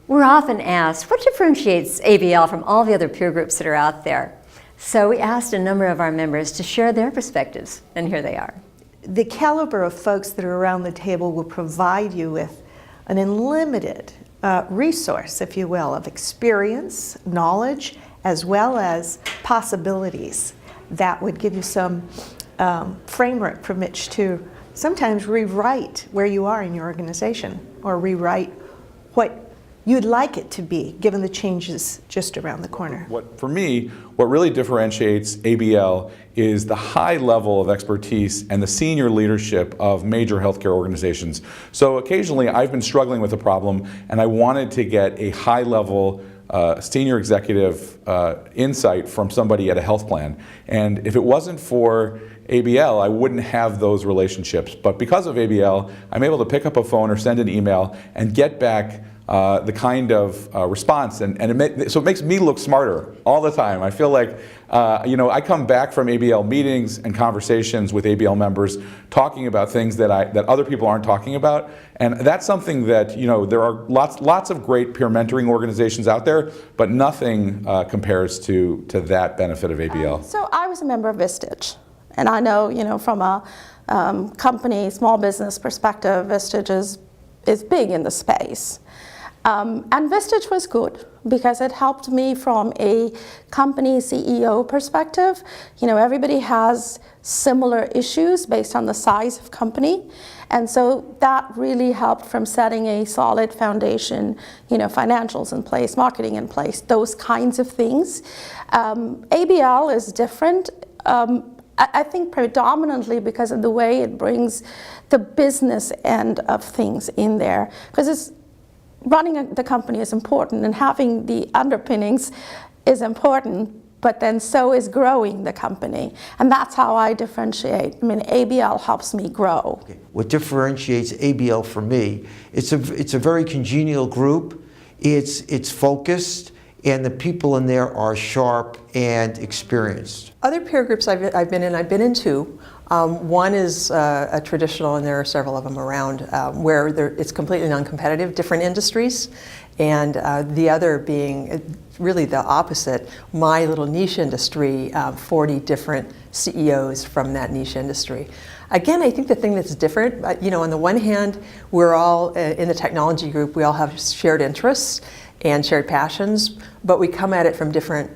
We're often asked, what differentiates ABL from all the other peer groups that are out there? So we asked a number of our members to share their perspectives, and here they are. The caliber of folks that are around the table will provide you with an unlimited resource, if you will, of experience, knowledge, as well as possibilities that would give you some framework from which to sometimes rewrite where you are in your organization, or rewrite what you'd like it to be, given the changes just around the corner. For me, what really differentiates ABL is the high level of expertise and the senior leadership of major healthcare organizations. So occasionally I've been struggling with a problem and I wanted to get a high level senior executive insight from somebody at a health plan. And if it wasn't for ABL, I wouldn't have those relationships. But because of ABL, I'm able to pick up a phone or send an email and get back the kind of response, so it makes me look smarter all the time. I feel like, I come back from ABL meetings and conversations with ABL members talking about things that other people aren't talking about, and that's something that, there are lots of great peer mentoring organizations out there, but nothing compares to that benefit of ABL. So I was a member of Vistage, and I know, from a company, small business perspective, Vistage is big in the space. And Vistage was good because it helped me from a company CEO perspective. Everybody has similar issues based on the size of company. And so that really helped from setting a solid foundation, financials in place, marketing in place, those kinds of things. ABL is different. I think predominantly because of the way it brings the business end of things in there. Because running the company is important, and having the underpinnings is important, but then so is growing the company. And that's how I differentiate. ABL helps me grow. Okay. What differentiates ABL for me, it's a very congenial group. It's focused, and the people in there are sharp and experienced. Other peer groups I've been in two. One is a traditional, and there are several of them around, where it's completely non-competitive, different industries, and the other being really the opposite, my little niche industry, 40 different CEOs from that niche industry. Again, I think the thing that's different, on the one hand, we're all in the technology group, we all have shared interests and shared passions, but we come at it from different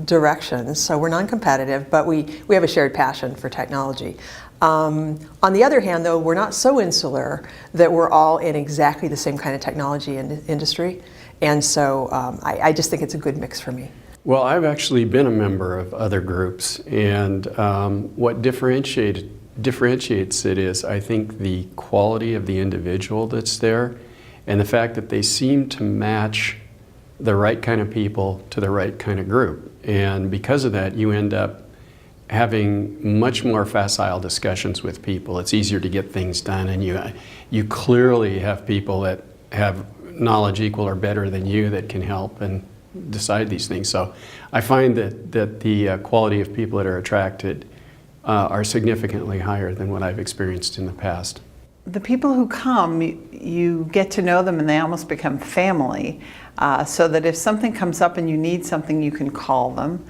directions. So we're non-competitive, but we have a shared passion for technology. On the other hand, though, we're not so insular that we're all in exactly the same kind of technology industry. And so I just think it's a good mix for me. Well, I've actually been a member of other groups, and what differentiates it is, I think, the quality of the individual that's there, and the fact that they seem to match the right kind of people to the right kind of group. And because of that, you end up having much more facile discussions with people. It's easier to get things done, and you clearly have people that have knowledge equal or better than you that can help and decide these things. So I find that the quality of people that are attracted are significantly higher than what I've experienced in the past. The people who come, you get to know them and they almost become family, so that if something comes up and you need something, you can call them.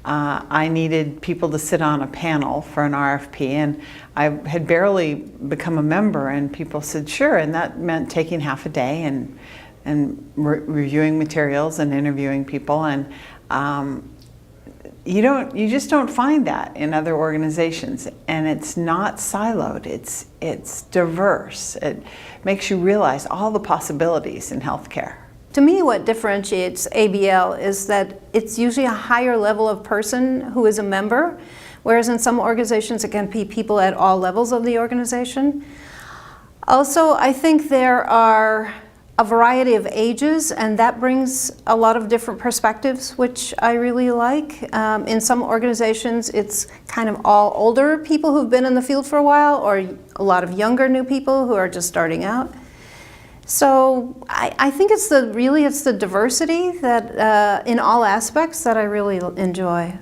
I needed people to sit on a panel for an RFP, and I had barely become a member, and people said sure, and that meant taking half a day and reviewing materials and interviewing people, and you just don't find that in other organizations, and it's not siloed, it's diverse. It makes you realize all the possibilities in healthcare. To me, what differentiates ABL is that it's usually a higher level of person who is a member, whereas in some organizations it can be people at all levels of the organization. Also, I think there are a variety of ages, and that brings a lot of different perspectives, which I really like. In some organizations, it's kind of all older people who've been in the field for a while, or a lot of younger new people who are just starting out. So I think it's the diversity that in all aspects that I really enjoy.